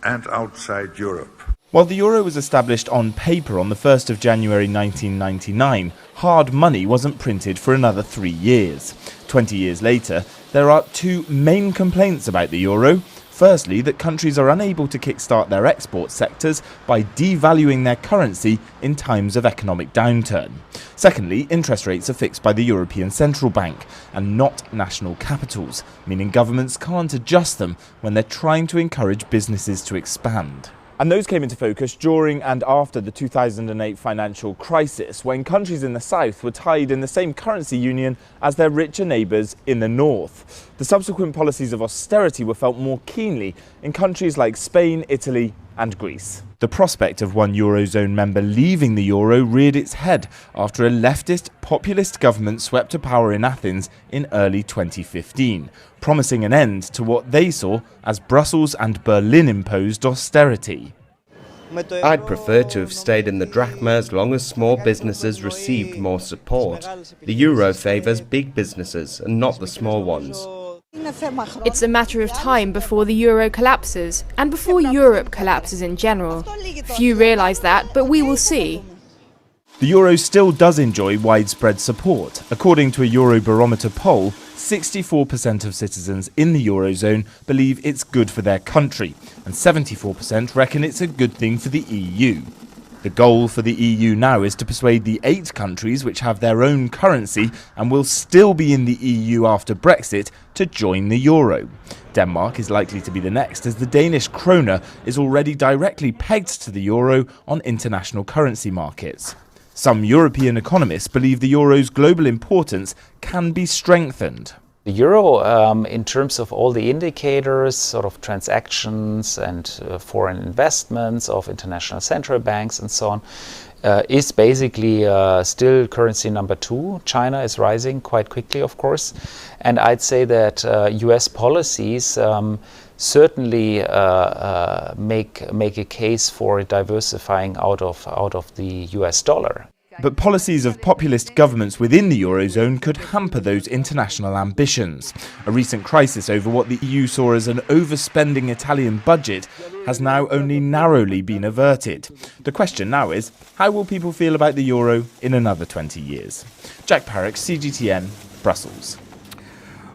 Speaker 4: and outside Europe.
Speaker 3: While the euro was established on paper on the 1st of January 1999, hard money wasn't printed for another 3 years. 20 years later, there are 2 main complaints about the euro. Firstly, that countries are unable to kickstart their export sectors by devaluing their currency in times of economic downturn. Secondly, interest rates are fixed by the European Central Bank and not national capitals, meaning governments can't adjust them when they're trying to encourage businesses to expand. And those came into focus during and after the 2008 financial crisis, when countries in the south were tied in the same currency union as their richer neighbours in the north. The subsequent policies of austerity were felt more keenly in countries like Spain, Italy and Greece. The prospect of one Eurozone member leaving the euro reared its head after a leftist, populist government swept to power in Athens in early 2015, promising an end to what they saw as Brussels and Berlin-imposed austerity.
Speaker 7: I'd prefer to have stayed in the drachma as long as small businesses received more support. The euro favours big businesses and not the small ones.
Speaker 8: It's a matter of time before the euro collapses, and before Europe collapses in general. Few realise that, but we will see.
Speaker 3: The euro still does enjoy widespread support. According to a Eurobarometer poll, 64% of citizens in the Eurozone believe it's good for their country, and 74% reckon it's a good thing for the EU. The goal for the EU now is to persuade the 8 countries which have their own currency and will still be in the EU after Brexit to join the euro. Denmark is likely to be the next, as the Danish kroner is already directly pegged to the euro on international currency markets. Some European economists believe the euro's global importance can be strengthened.
Speaker 9: The euro, in terms of all the indicators, sort of transactions and foreign investments of international central banks and so on, is basically still currency number 2. China is rising quite quickly, of course. And I'd say that US policies certainly make a case for diversifying out of the US dollar.
Speaker 3: But policies of populist governments within the Eurozone could hamper those international ambitions. A recent crisis over what the EU saw as an overspending Italian budget has now only narrowly been averted. The question now is, how will people feel about the euro in another 20 years? Jack Parrock, CGTN, Brussels.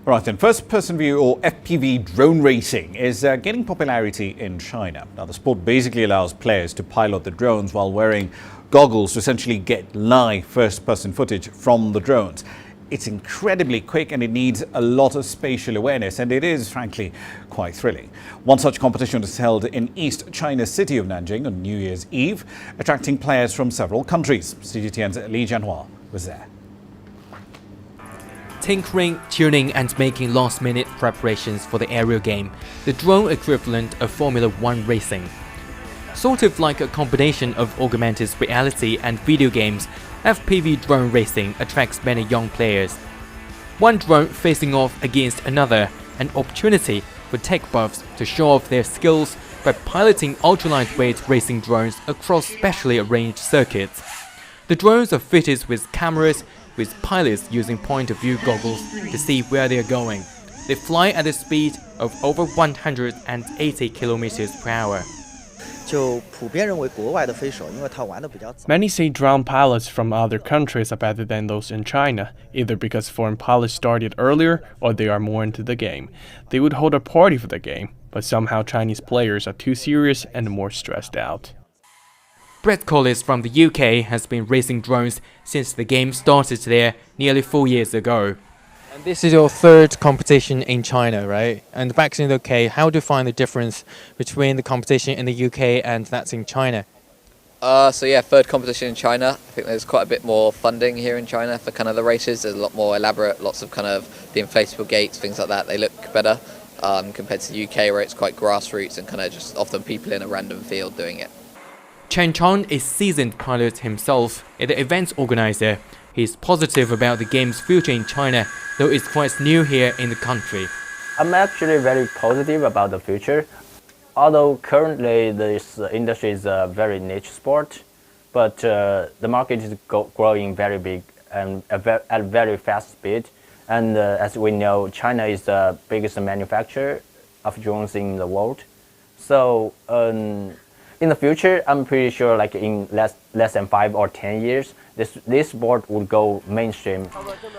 Speaker 2: Right then, first-person view or FPV drone racing is gaining popularity in China. Now, the sport basically allows players to pilot the drones while wearing goggles to essentially get live first-person footage from the drones. It's incredibly quick and it needs a lot of spatial awareness, and it is, frankly, quite thrilling. One such competition was held in East China's city of Nanjing on New Year's Eve, attracting players from several countries. CGTN's Li Jianhua was there.
Speaker 10: Tinkering, tuning and making last-minute preparations for the aerial game, the drone equivalent of Formula 1 racing. Sort of like a combination of augmented reality and video games, FPV drone racing attracts many young players. One drone facing off against another, an opportunity for tech buffs to show off their skills by piloting ultra-lightweight racing drones across specially arranged circuits. The drones are fitted with cameras, with pilots using point-of-view goggles to see where they are going. They fly at a speed of over 180 kilometers per hour.
Speaker 6: Many say drone pilots from other countries are better than those in China, either because foreign pilots started earlier or they are more into the game. They would hold a party for the game, but somehow Chinese players are too serious and more stressed out.
Speaker 10: Brett Collis from the UK has been racing drones since the game started there nearly 4 years ago. And this is your third competition in China, right? And back in the UK, how do you find the difference between the competition in the UK and that's in China?
Speaker 11: So yeah, third competition in China. I think there's quite a bit more funding here in China for kind of the races. There's a lot more elaborate, lots of kind of the inflatable gates, things like that. They look better compared to the UK where it's quite grassroots and kind of just often people in a random field doing it.
Speaker 10: Chen Chong is a seasoned pilot himself and the event's organizer. He's positive about the game's future in China, though it's quite new here in the country.
Speaker 12: I'm actually very positive about the future. Although currently this industry is a very niche sport, but the market is growing very big and at a very fast speed. And as we know, China is the biggest manufacturer of drones in the world. So in the future, I'm pretty sure like in less than 5 or 10 years, this sport will go mainstream.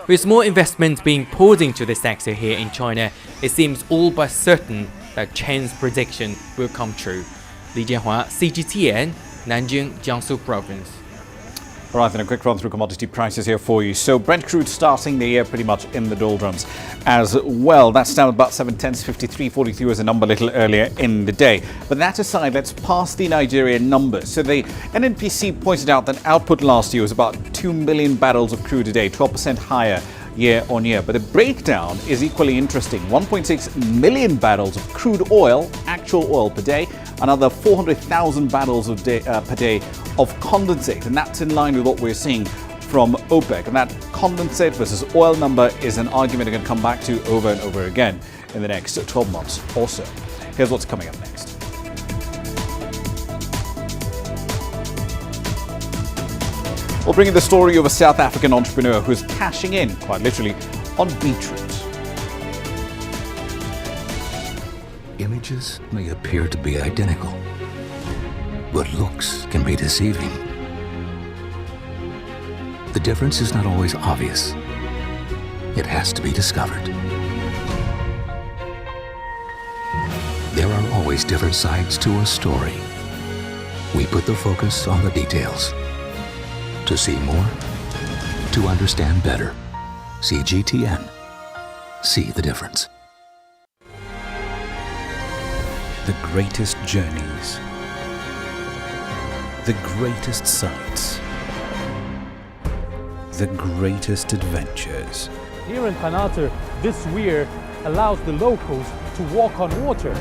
Speaker 10: With more investment being poured into the sector here in China, it seems all but certain that Chen's prediction will come true. Li Jianhua, CGTN, Nanjing, Jiangsu Province.
Speaker 2: All right, then a quick run through commodity prices here for you. So Brent crude starting the year pretty much in the doldrums as well. That's down about 7/10, 53.43 was a number a little earlier in the day. But that aside, let's pass the Nigerian numbers. So the NNPC pointed out that output last year was about 2 million barrels of crude a day, 12% higher year on year. But the breakdown is equally interesting. 1.6 million barrels of crude oil, actual oil per day, another 400,000 barrels per day of condensate. And that's in line with what we're seeing from OPEC. And that condensate versus oil number is an argument we're going to come back to over and over again in the next 12 months or so. Here's what's coming up next. We'll bring you the story of a South African entrepreneur who's cashing in, quite literally, on beetroot.
Speaker 13: Images may appear to be identical, but looks can be deceiving. The difference is not always obvious. It has to be discovered. There are always different sides to a story. We put the focus on the details. To see more, to understand better. CGTN. See the difference.
Speaker 14: The greatest journeys, the greatest sights, the greatest adventures.
Speaker 15: Here in Kanata, this weir allows the locals to walk on water.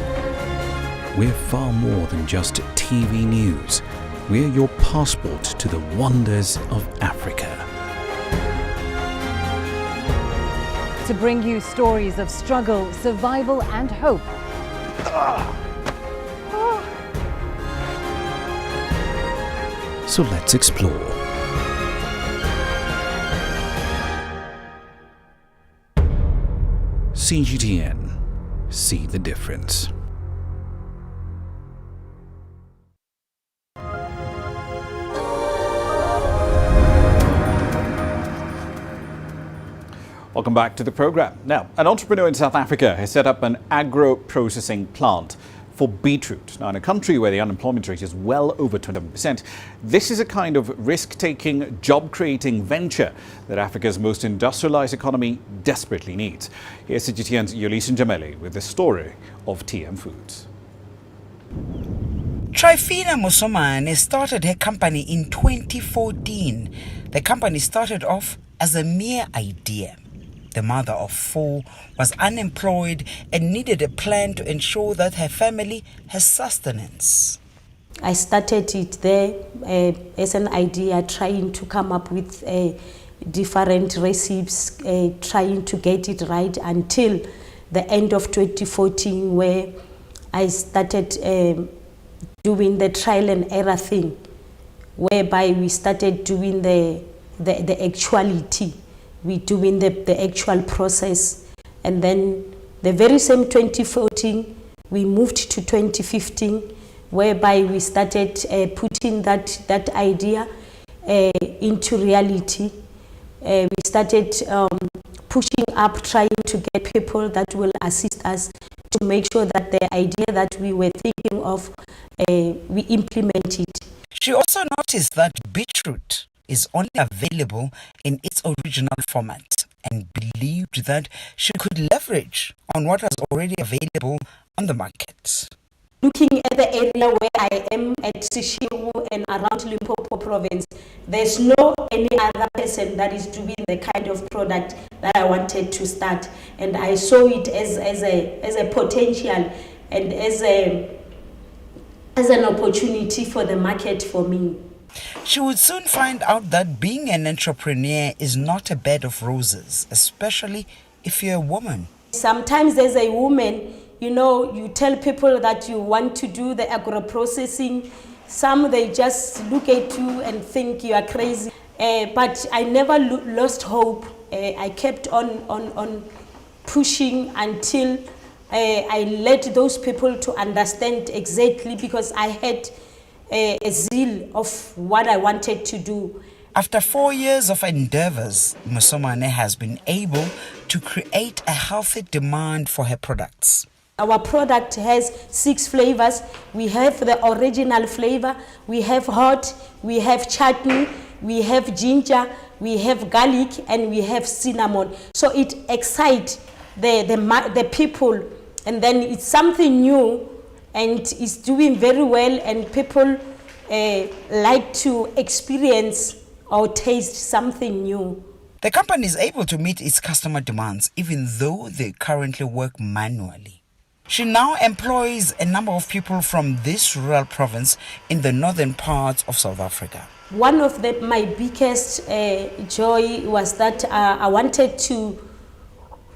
Speaker 14: We're far more than just TV news. We're your passport to the wonders of Africa.
Speaker 16: To bring you stories of struggle, survival and hope.
Speaker 14: So let's explore. CGTN. See the difference.
Speaker 2: Welcome back to the program. Now, an entrepreneur in South Africa has set up an agro-processing plant for beetroot. Now, in a country where the unemployment rate is well over 27%, this is a kind of risk-taking, job-creating venture that Africa's most industrialized economy desperately needs. Here's CGTN's Yolisa Njameli with the story of TM Foods.
Speaker 28: Trifina Musomane started her company in 2014. The company started off as a mere idea. The mother of 4 was unemployed and needed a plan to ensure that her family has sustenance.
Speaker 29: I started it there as an idea, trying to come up with different recipes, trying to get it right until the end of 2014, where I started doing the trial and error thing, whereby we started doing the actuality. We doing the actual process, and then The very same 2014, we moved to 2015, whereby we started putting that idea into reality. We started pushing up, trying to get people that will assist us to make sure that the idea that we were thinking of, we implement it.
Speaker 28: She also noticed that beetroot is only available in its original format and believed that she could leverage on what was already available on the market.
Speaker 29: Looking at the area where I am at Seshego and around Limpopo province, there's no any other person that is doing the kind of product that I wanted to start, and I saw it as a potential and as an opportunity for the market for me.
Speaker 28: She would soon find out that being an entrepreneur is not a bed of roses, especially if you're a woman.
Speaker 29: Sometimes as a woman, you know, you tell people that you want to do the agro-processing. Some, they just look at you and think you are crazy. But I never lost hope. I kept on pushing until I led those people to understand exactly, because I had a zeal of what I wanted to do.
Speaker 28: After 4 years of endeavors, Musomane has been able to create a healthy demand for her products.
Speaker 29: Our product has 6 flavors. We have the original flavor, we have hot, we have chutney, we have ginger, we have garlic, and we have cinnamon. So it excites the people, and then it's something new and it's doing very well, and people like to experience or taste something new.
Speaker 28: The company is able to meet its customer demands even though they currently work manually. She now employs a number of people from this rural province in the northern parts of South Africa.
Speaker 29: One of my biggest joy was that I wanted to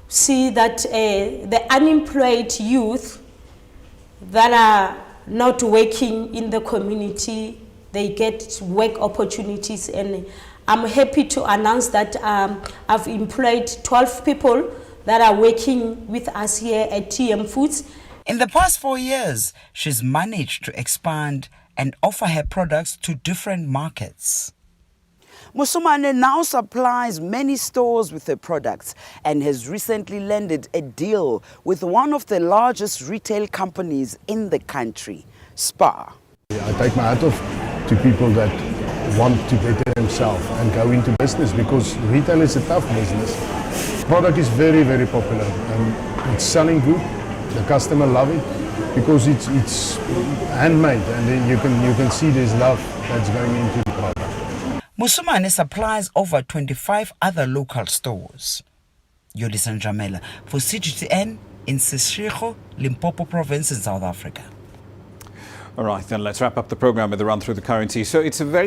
Speaker 29: see that the unemployed youth that are not working in the community, they get work opportunities, and I'm happy to announce that I've employed 12 people that are working with us here at TM Foods.
Speaker 28: In the past 4 years, she's managed to expand and offer her products to different markets.
Speaker 1: Musomane now supplies many stores with her products and has recently landed a deal with one of the largest retail companies in the country, Spar.
Speaker 5: I take my hat off to people that want to better themselves and go into business, because retail is a tough business. The product is very, very popular. It's selling good. The customer love it because it's handmade, and then you can see there's love that's going into the product.
Speaker 28: Musomane supplies over 25 other local stores. Yolisa Njamela for CGTN in Seshego, Limpopo province in South Africa.
Speaker 2: All right, then let's wrap up the program with a run through the currency. So it's a very